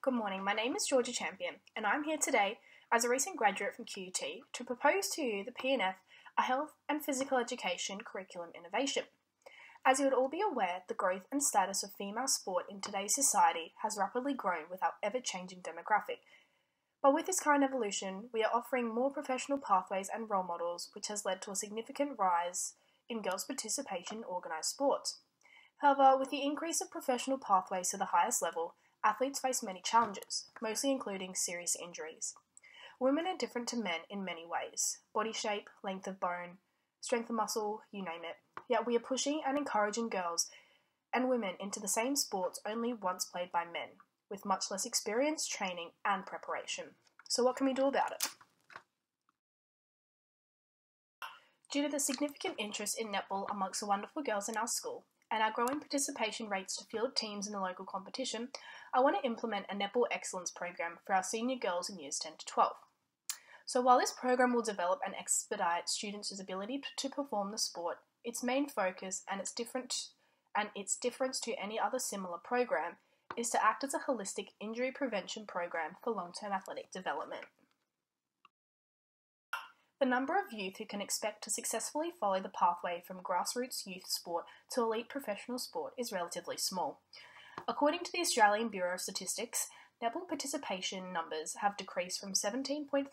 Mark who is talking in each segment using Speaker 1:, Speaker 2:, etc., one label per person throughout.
Speaker 1: Good morning, my name is Georgia Champion, and I'm here today as a recent graduate from QUT to propose to you the P&F, a health and physical education curriculum innovation. As you would all be aware, the growth and status of female sport in today's society has rapidly grown with our ever-changing demographic. But with this current evolution, we are offering more professional pathways and role models, which has led to a significant rise in girls' participation in organised sports. However, with the increase of professional pathways to the highest level, athletes face many challenges, mostly including serious injuries. Women are different to men in many ways: body shape, length of bone, strength of muscle, you name it. Yet we are pushing and encouraging girls and women into the same sports only once played by men, with much less experience, training and preparation. So what can we do about it? Due to the significant interest in netball amongst the wonderful girls in our school, and our growing participation rates to field teams in the local competition, I want to implement a Netball Excellence program for our senior girls in years 10 to 12. So while this program will develop and expedite students' ability to perform the sport, its main focus and its difference to any other similar program is to act as a holistic injury prevention program for long-term athletic development. The number of youth who can expect to successfully follow the pathway from grassroots youth sport to elite professional sport is relatively small. According to the Australian Bureau of Statistics, netball participation numbers have decreased from 17.3%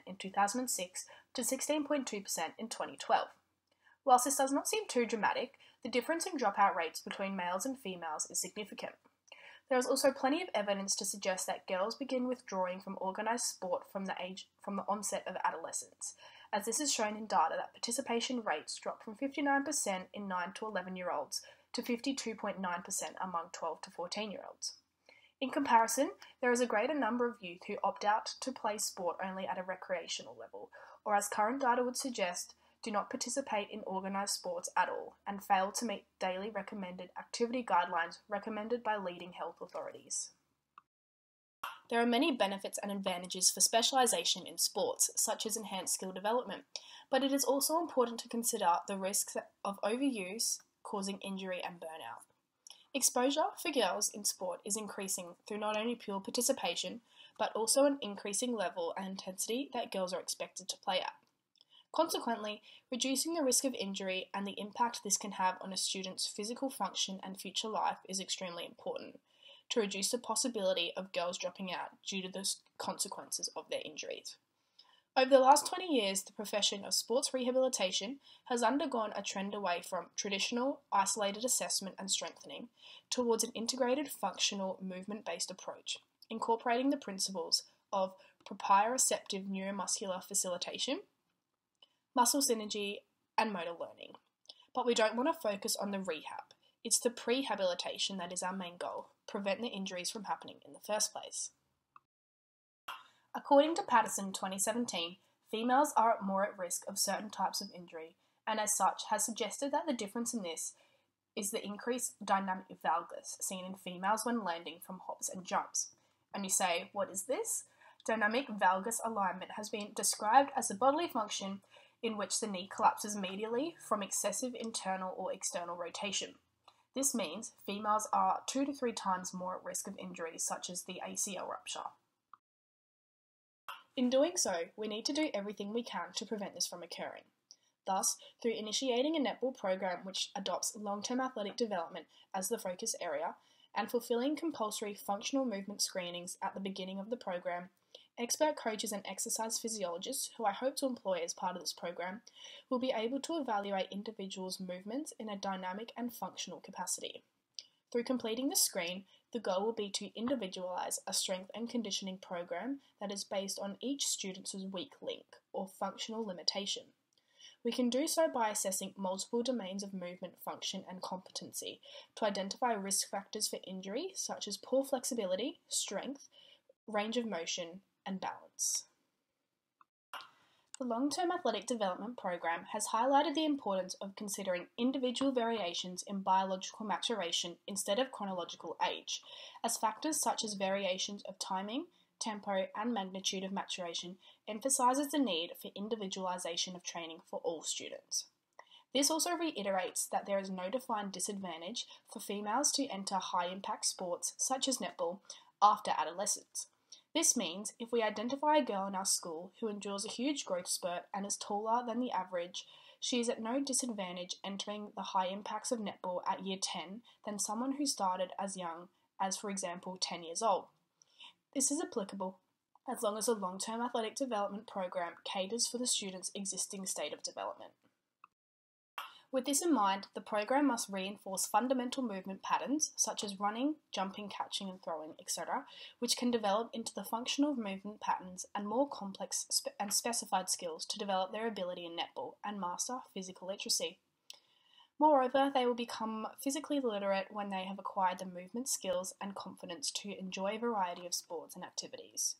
Speaker 1: in 2006 to 16.2% in 2012. Whilst this does not seem too dramatic, the difference in dropout rates between males and females is significant. There is also plenty of evidence to suggest that girls begin withdrawing from organised sport from the onset of adolescence, as this is shown in data that participation rates drop from 59% in 9 to 11-year-olds to 52.9% among 12 to 14-year-olds. In comparison, there is a greater number of youth who opt out to play sport only at a recreational level, or as current data would suggest, do not participate in organised sports at all and fail to meet daily recommended activity guidelines recommended by leading health authorities. There are many benefits and advantages for specialisation in sports, such as enhanced skill development, but it is also important to consider the risks of overuse causing injury and burnout. Exposure for girls in sport is increasing through not only pure participation, but also an increasing level and intensity that girls are expected to play at. Consequently, reducing the risk of injury and the impact this can have on a student's physical function and future life is extremely important to reduce the possibility of girls dropping out due to the consequences of their injuries. Over the last 20 years, the profession of sports rehabilitation has undergone a trend away from traditional, isolated assessment and strengthening towards an integrated, functional, movement-based approach, incorporating the principles of proprioceptive neuromuscular facilitation, muscle synergy, and motor learning. But we don't want to focus on the rehab. It's the prehabilitation that is our main goal: prevent the injuries from happening in the first place. According to Patterson 2017, females are more at risk of certain types of injury, and as such has suggested that the difference in this is the increased dynamic valgus seen in females when landing from hops and jumps. And you say, what is this? Dynamic valgus alignment has been described as a bodily function in which the knee collapses medially from excessive internal or external rotation. This means females are 2 to 3 times more at risk of injuries such as the ACL rupture. In doing so, we need to do everything we can to prevent this from occurring. Thus, through initiating a netball program which adopts long-term athletic development as the focus area and fulfilling compulsory functional movement screenings at the beginning of the program, expert coaches and exercise physiologists, who I hope to employ as part of this program, will be able to evaluate individuals' movements in a dynamic and functional capacity. Through completing the screen, the goal will be to individualise a strength and conditioning program that is based on each student's weak link or functional limitation. We can do so by assessing multiple domains of movement, function and competency to identify risk factors for injury such as poor flexibility, strength, range of motion and balance. The long-term athletic development program has highlighted the importance of considering individual variations in biological maturation instead of chronological age, as factors such as variations of timing, tempo and magnitude of maturation emphasises the need for individualisation of training for all students. This also reiterates that there is no defined disadvantage for females to enter high-impact sports such as netball after adolescence. This means if we identify a girl in our school who endures a huge growth spurt and is taller than the average, she is at no disadvantage entering the high impacts of netball at year 10 than someone who started as young as, for example, 10 years old. This is applicable as long as a long-term athletic development program caters for the student's existing state of development. With this in mind, the program must reinforce fundamental movement patterns such as running, jumping, catching and throwing, etc., which can develop into the functional movement patterns and more complex and specified skills to develop their ability in netball and master physical literacy. Moreover, they will become physically literate when they have acquired the movement skills and confidence to enjoy a variety of sports and activities.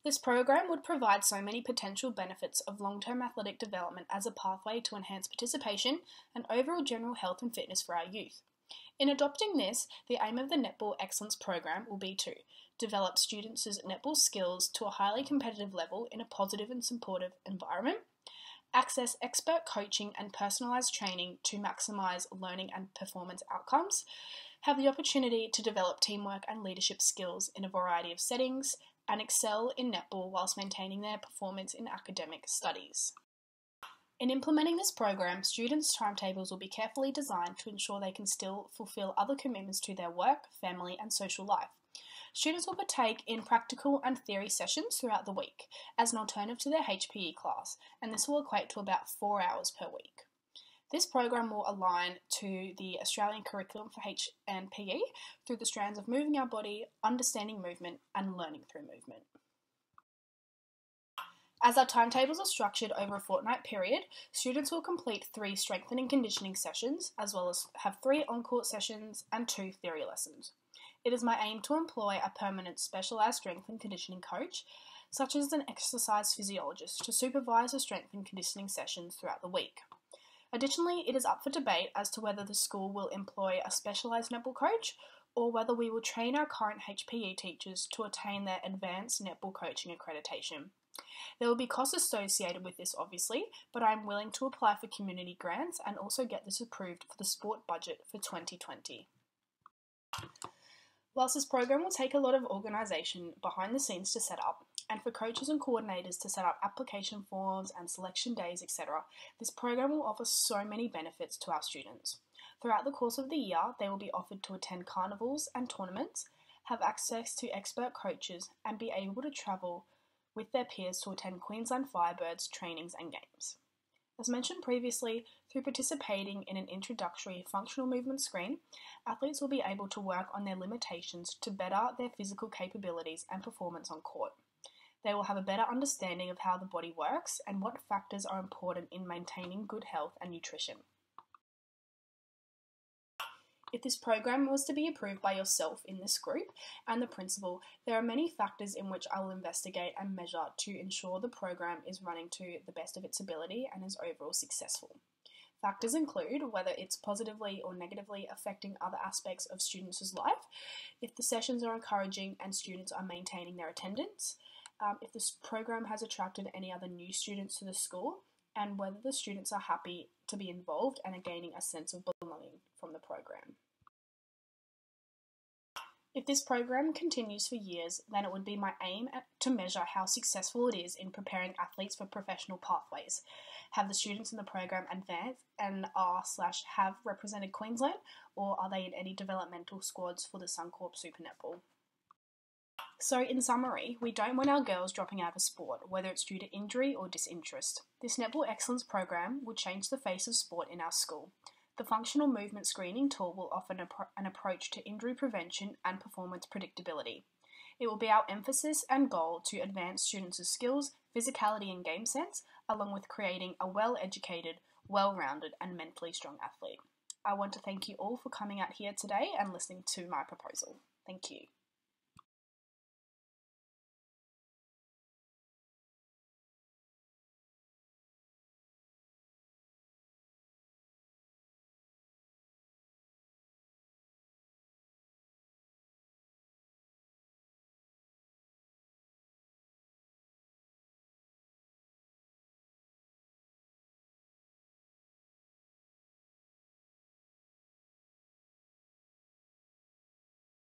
Speaker 1: This program would provide so many potential benefits of long-term athletic development as a pathway to enhance participation and overall general health and fitness for our youth. In adopting this, the aim of the Netball Excellence program will be to develop students' netball skills to a highly competitive level in a positive and supportive environment, access expert coaching and personalised training to maximise learning and performance outcomes, have the opportunity to develop teamwork and leadership skills in a variety of settings, and excel in netball whilst maintaining their performance in academic studies. In implementing this program, students' timetables will be carefully designed to ensure they can still fulfil other commitments to their work, family and social life. Students will partake in practical and theory sessions throughout the week as an alternative to their HPE class, and this will equate to about 4 hours per week. This program will align to the Australian curriculum for H and PE through the strands of moving our body, understanding movement, and learning through movement. As our timetables are structured over a fortnight period, students will complete 3 strength and conditioning sessions, as well as have 3 on-court sessions and 2 theory lessons. It is my aim to employ a permanent specialised strength and conditioning coach, such as an exercise physiologist, to supervise the strength and conditioning sessions throughout the week. Additionally, it is up for debate as to whether the school will employ a specialised netball coach or whether we will train our current HPE teachers to attain their advanced netball coaching accreditation. There will be costs associated with this obviously, but I am willing to apply for community grants and also get this approved for the sport budget for 2020. Whilst this program will take a lot of organisation behind the scenes to set up, and for coaches and coordinators to set up application forms and selection days, etc., this program will offer so many benefits to our students. Throughout the course of the year, they will be offered to attend carnivals and tournaments, have access to expert coaches, and be able to travel with their peers to attend Queensland Firebirds trainings and games. As mentioned previously, through participating in an introductory functional movement screen, athletes will be able to work on their limitations to better their physical capabilities and performance on court. They will have a better understanding of how the body works and what factors are important in maintaining good health and nutrition. If this program was to be approved by yourself in this group and the principal, there are many factors in which I will investigate and measure to ensure the program is running to the best of its ability and is overall successful. Factors include whether it's positively or negatively affecting other aspects of students' life, if the sessions are encouraging and students are maintaining their attendance, if this program has attracted any other new students to the school, and whether the students are happy to be involved and are gaining a sense of belonging from the program. If this program continues for years, then it would be my aim to measure how successful it is in preparing athletes for professional pathways. Have the students in the program advanced and are/have represented Queensland, or are they in any developmental squads for the Suncorp Super Netball? So in summary, we don't want our girls dropping out of sport, whether it's due to injury or disinterest. This Netball Excellence program will change the face of sport in our school. The functional movement screening tool will offer an approach to injury prevention and performance predictability. It will be our emphasis and goal to advance students' skills, physicality and game sense, along with creating a well-educated, well-rounded and mentally strong athlete. I want to thank you all for coming out here today and listening to my proposal. Thank you.